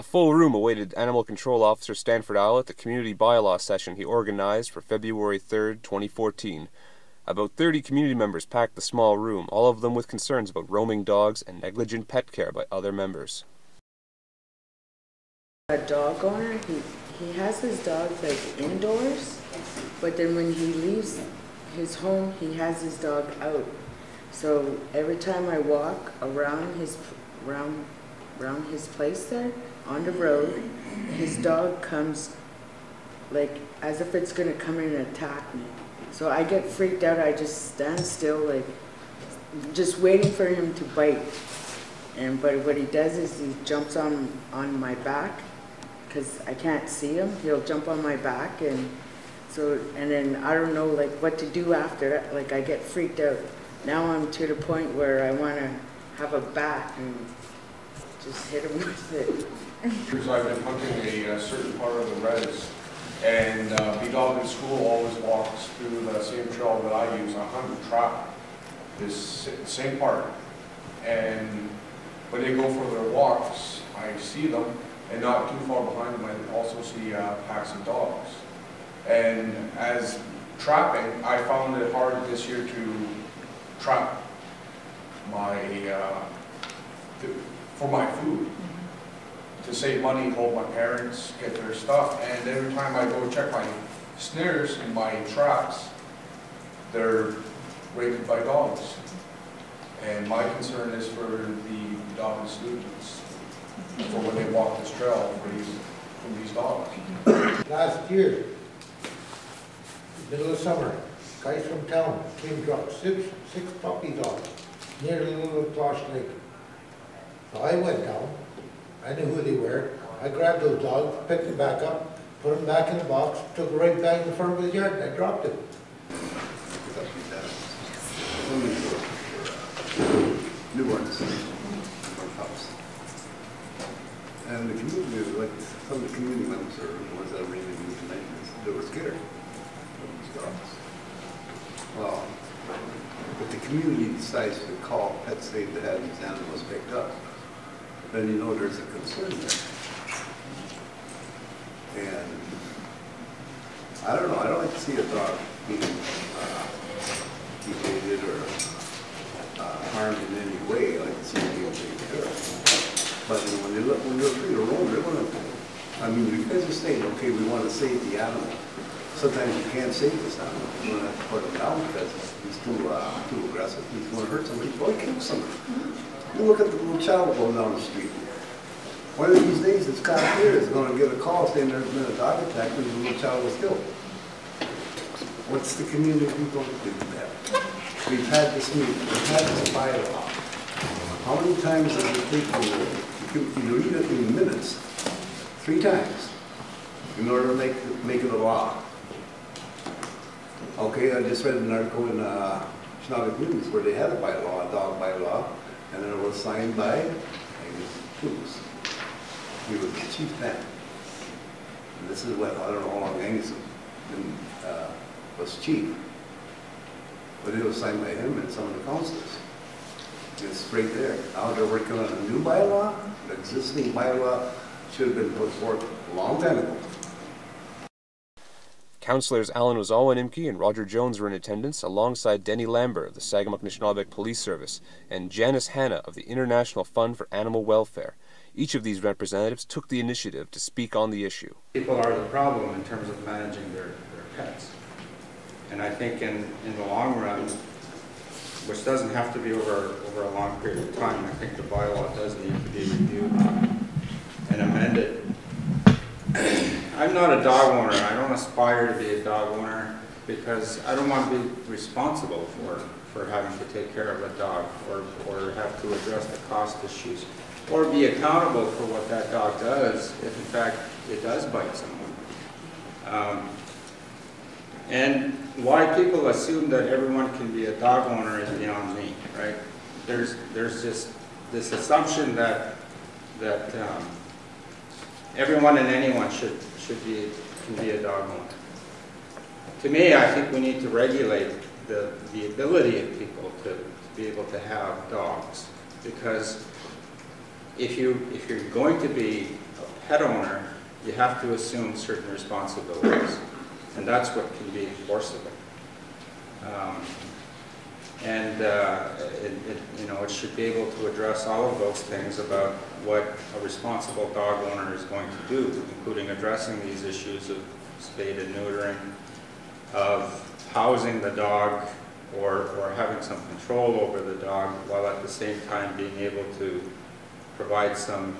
A full room awaited Animal Control Officer Stanford Owl at the community bylaw session he organized for February 3rd, 2014. About 30 community members packed the small room, all of them with concerns about roaming dogs and negligent pet care by other members. A dog owner, he has his dogs like indoors, but then when he leaves his home, he has his dog out. So every time I walk around his place there on the road, his dog comes like as if it's gonna come in and attack me. So I get freaked out. I just stand still, like just waiting for him to bite. But what he does is he jumps on my back because I can't see him. He'll jump on my back, and then I don't know like what to do after that. Like I get freaked out. Now I'm to the point where I want to have a bat and just hit him with it. Because I've been hunting a certain part of the res, and Bylaw in school always walks through the same trail that I use. I hunt and trap this same part, and when they go for their walks, I see them, and not too far behind them, I also see packs of dogs. And as trapping, I found it hard this year to trap for my food. To save money, hold my parents, get their stuff, and every time I go check my snares and my traps, they're raided by dogs. And my concern is for the dog students, for when they walk this trail from these dogs. Last year, middle of summer, guys from town came and dropped six puppies off near the little Plosh Lake. So I went down. I knew who they were. I grabbed those dogs, picked them back up, put them back in the box, took it right back in the front of the yard, and I dropped it. Newborns or pups. And the community, like some of the community members or the ones that are really using they were scared of these dogs. Well, but the community decides to call Pet Safe to have these animals picked up. Then you know there's a concern there. And I don't know, I don't like to see a dog being degraded or harmed in any way. I like to see it being taken care of. But you know, when they're free to roam, they're going to, I mean, because you're saying, okay, we want to save the animal. Sometimes you can't save this animal. You're going to have to put him down because he's too aggressive. He's going to hurt somebody. He's going to kill somebody. You look at the little child going down the street. One of these days, this cop here is going to get a call saying there's been a dog attack and the little child was killed. What's the community going to do to that? We've had this meeting. We've had this bylaw. How many times does it take you read it in minutes? 3 times in order to make it a law. Okay, I just read an article in Sagamok News where they had a bylaw, a dog bylaw, and it was signed by Angus Cruz. He was the chief then. And this is what, I don't know how long Angus was chief. But it was signed by him and some of the councilors. It's right there. Now they're working on a new bylaw. The existing bylaw should have been put forth a long time ago. Councillors Alan Wazawa Nimke and Roger Jones were in attendance, alongside Denny Lambert of the Sagamok Police Service and Janice Hanna of the International Fund for Animal Welfare. Each of these representatives took the initiative to speak on the issue. People are the problem in terms of managing their pets. And I think in the long run, which doesn't have to be over a long period of time, I think the bylaw does need to be reviewed and amended. I'm not a dog owner. I don't aspire to be a dog owner because I don't want to be responsible for having to take care of a dog or have to address the cost issues or be accountable for what that dog does if in fact it does bite someone. And why people assume that everyone can be a dog owner is beyond me, right? There's just this assumption that everyone and anyone can be a dog owner. To me, I think we need to regulate the ability of people to be able to have dogs, because if you're going to be pet owner, you have to assume certain responsibilities, and that's what can be enforceable. It should be able to address all of those things about what a responsible dog owner is going to do, including addressing these issues of spade and neutering, of housing the dog, or having some control over the dog, while at the same time being able to provide some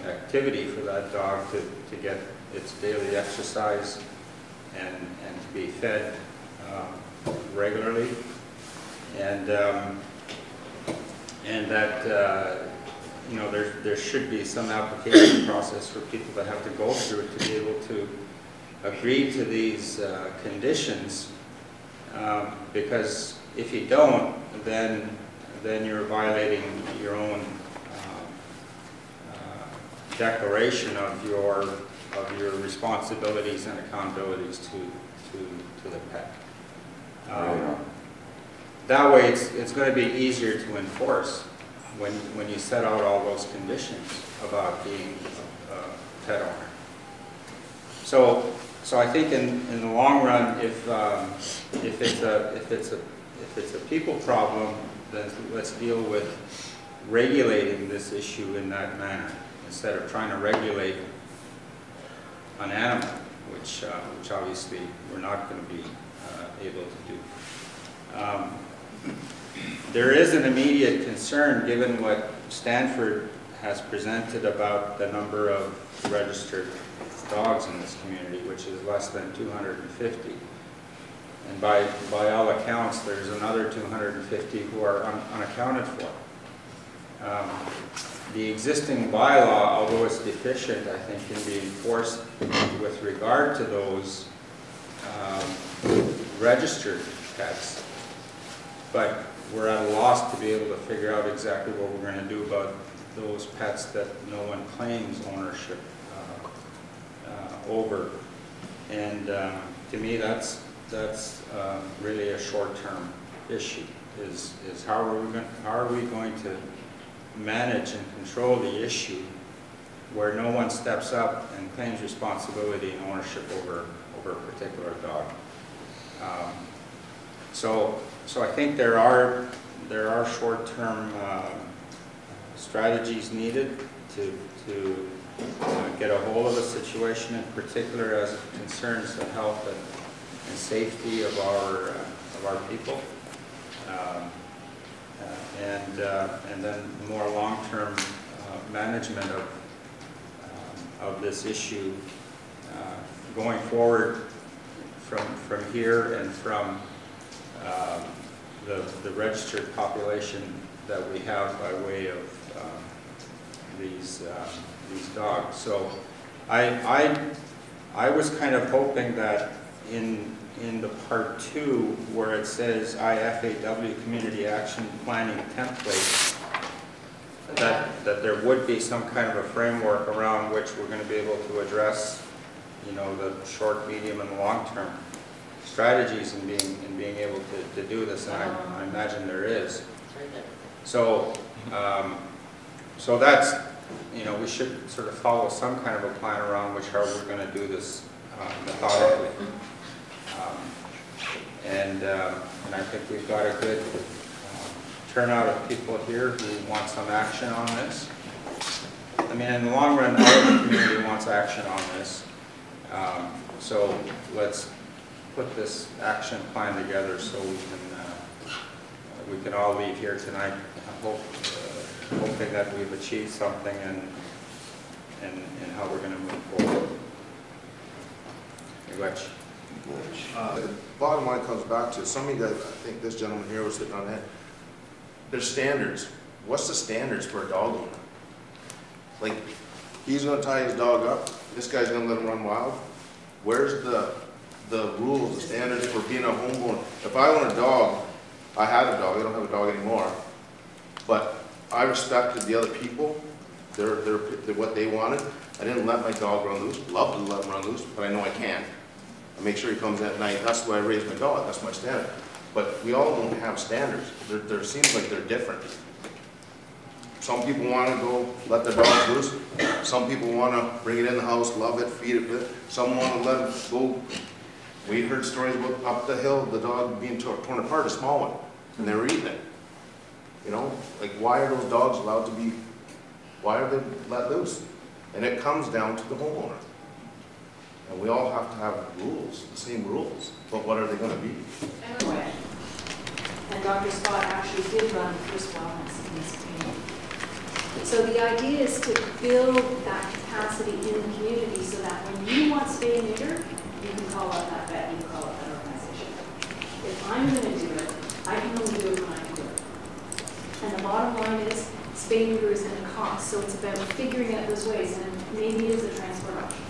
activity for that dog to get its daily exercise and to be fed regularly. And that there should be some application process for people that have to go through it to be able to agree to these conditions, because if you don't, then you're violating your own declaration of your responsibilities and accountabilities to the pet. That way, it's going to be easier to enforce when you set out all those conditions about being a pet owner. So I think in the long run, if it's a people problem, then let's deal with regulating this issue in that manner instead of trying to regulate an animal, which obviously we're not going to be able to do. There is an immediate concern, given what Stanford has presented about the number of registered dogs in this community, which is less than 250. And by all accounts, there's another 250 who are unaccounted for. The existing bylaw, although it's deficient, I think can be enforced with regard to those registered pets. But we're at a loss to be able to figure out exactly what we're going to do about those pets that no one claims ownership over. And to me, that's really a short-term issue. Is how are we going to manage and control the issue where no one steps up and claims responsibility and ownership over a particular dog? So I think there are short-term strategies needed to get a hold of the situation, in particular as it concerns the health and safety of our people, and then more long-term management of this issue going forward from here and from the registered population that we have by way of these dogs. So I was kind of hoping that in the part 2 where it says IFAW Community Action Planning Template, that there would be some kind of a framework around which we're going to be able to address, the short, medium, and long-term strategies in being able to do this, and I imagine there is. So that's, we should sort of follow some kind of a plan around which how we're going to do this methodically. And I think we've got a good turnout of people here who want some action on this. I mean, in the long run, all of the community wants action on this. So let's put this action plan together so we can all leave here tonight hoping that we've achieved something and how we're going to move forward. Rich. The bottom line comes back to something that I think this gentleman here was hitting on that. There's standards. What's the standards for a dog owner? Like, he's going to tie his dog up. This guy's going to let him run wild. Where's the rules, the standards for being a homeowner? If I own a dog, I had a dog. I don't have a dog anymore. But I respected the other people. They're what they wanted. I didn't let my dog run loose. Love to let him run loose, but I know I can't. I make sure he comes at night. That's the way I raise my dog. That's my standard. But we all don't have standards. There seems like they're different. Some people want to go let their dogs loose. Some people wanna bring it in the house, love it, feed it, but some wanna let it go. We heard stories about up the hill, the dog being torn apart, a small one, and they were eating it. You know, like why are those dogs allowed to be, why are they let loose? And it comes down to the homeowner. And we all have to have rules, the same rules, but what are they gonna be? Anyway, and Dr. Scott actually did run the first wellness in this community. So the idea is to build that capacity in the community so that when you want spay and neuter, you can call out that vet, you can call out that organization. If I'm going to do it, I can only do it when I can do it. And the bottom line is, spay and neuter is going to cost, so it's about figuring out those ways, and maybe it is a transport option.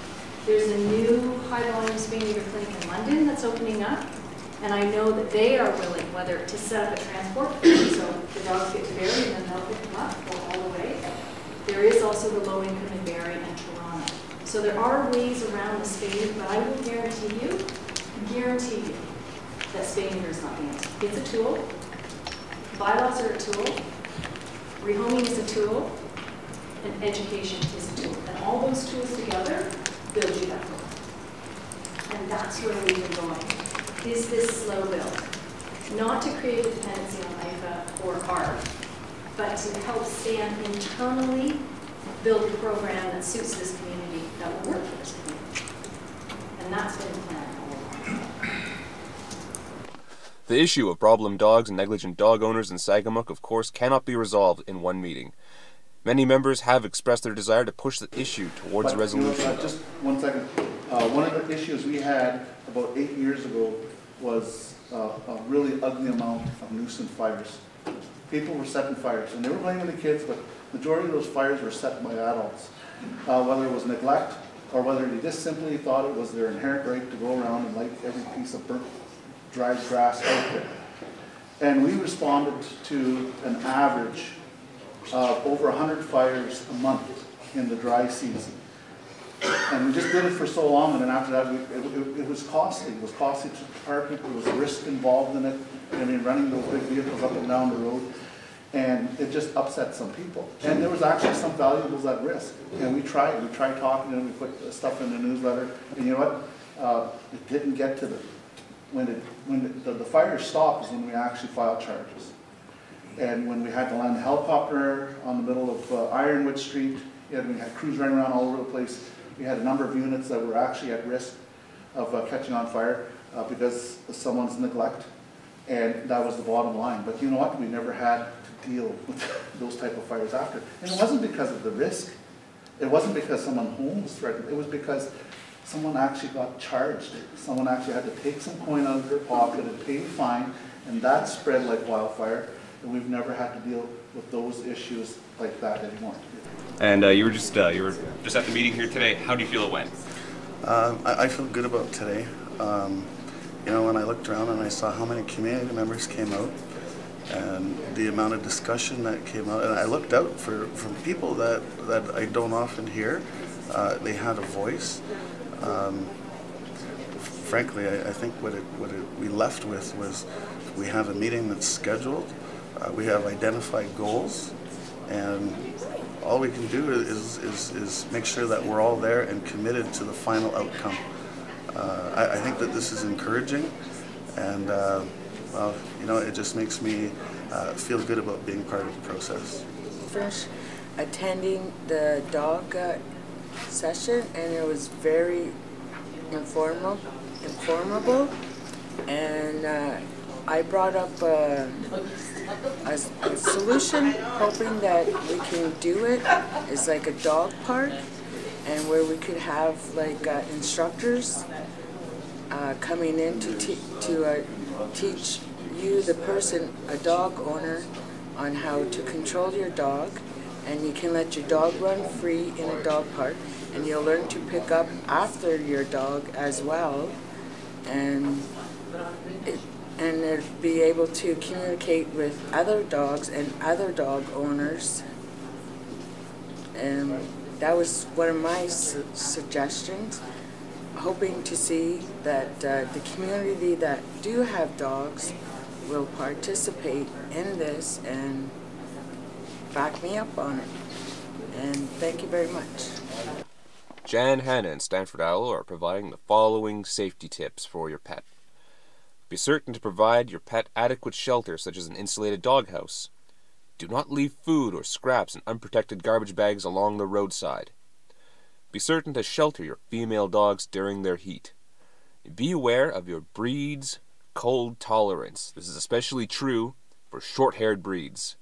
There's a new high-volume spay and neuter clinic in London that's opening up, and I know that they are willing, whether to set up a transport, so the dogs get to Barrie and then they'll pick them up, go all the way. There is also the low income in Barrie and Toronto. So there are ways around the spay, but I will guarantee you that spay neuter is not the answer. It's a tool. Bylaws are a tool. Rehoming is a tool. And education is a tool. And all those tools together build you that goal. And that's where we've been going. Is this slow build? Not to create a dependency on IFA or ARB, but to help stand internally, build a program that suits this community, that will work for this community. And that's been the plan all along. The issue of problem dogs and negligent dog owners in Sagamok, of course, cannot be resolved in one meeting. Many members have expressed their desire to push the issue towards resolution. Just 1 second. One of the issues we had about 8 years ago was a really ugly amount of nuisance fires. People were setting fires, and they were blaming the kids, but the majority of those fires were set by adults. Whether it was neglect, or whether they just simply thought it was their inherent right to go around and light every piece of burnt, dried grass out there. And we responded to an average of over 100 fires a month in the dry season. And we just did it for so long, and then after that, it was costly. It was costly to the department. There was risk involved in it. I mean, running those big vehicles up and down the road, and it just upset some people. And there was actually some valuables at risk. And we tried talking to them. We put stuff in the newsletter. And you know what? It didn't get to when the fire stopped is when we actually filed charges. And when we had to land the helicopter on the middle of Ironwood Street, we had crews running around all over the place. We had a number of units that were actually at risk of catching on fire because of someone's neglect, and that was the bottom line. But you know what? We never had to deal with those type of fires after. And it wasn't because of the risk. It wasn't because someone's home was threatened. It was because someone actually got charged. Someone actually had to take some coin out of their pocket and pay a fine, and that spread like wildfire. And we've never had to deal with those issues like that anymore. And you were just at the meeting here today. How do you feel it went? I feel good about today. You know, when I looked around and I saw how many community members came out and the amount of discussion that came out, and I looked out from people that I don't often hear. They had a voice. Frankly, I think what we left with was we have a meeting that's scheduled. We have identified goals, and all we can do is make sure that we're all there and committed to the final outcome. I think that this is encouraging, and well, you know, it just makes me feel good about being part of the process. Finished attending the dog session, and it was very informable, and I brought up a solution, hoping that we can do it, is like a dog park, and where we could have like instructors coming in to teach you, the person, a dog owner, on how to control your dog, and you can let your dog run free in a dog park, and you'll learn to pick up after your dog as well, and be able to communicate with other dogs and other dog owners. And that was one of my suggestions, hoping to see that the community that do have dogs will participate in this and back me up on it. And thank you very much. Jan Hanna and Stanford Owl are providing the following safety tips for your pet. Be certain to provide your pet adequate shelter, such as an insulated doghouse. Do not leave food or scraps in unprotected garbage bags along the roadside. Be certain to shelter your female dogs during their heat. Be aware of your breed's cold tolerance. This is especially true for short-haired breeds.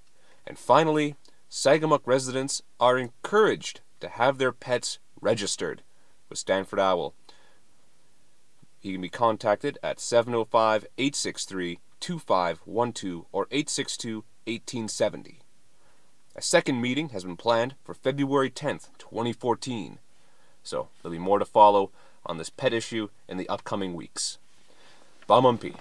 And finally, Sagamok residents are encouraged to have their pets registered with Stanford Owl. He can be contacted at 705-863-2512 or 862-1870. A second meeting has been planned for February 10th, 2014. So there'll be more to follow on this pet issue in the upcoming weeks. Bamumpy.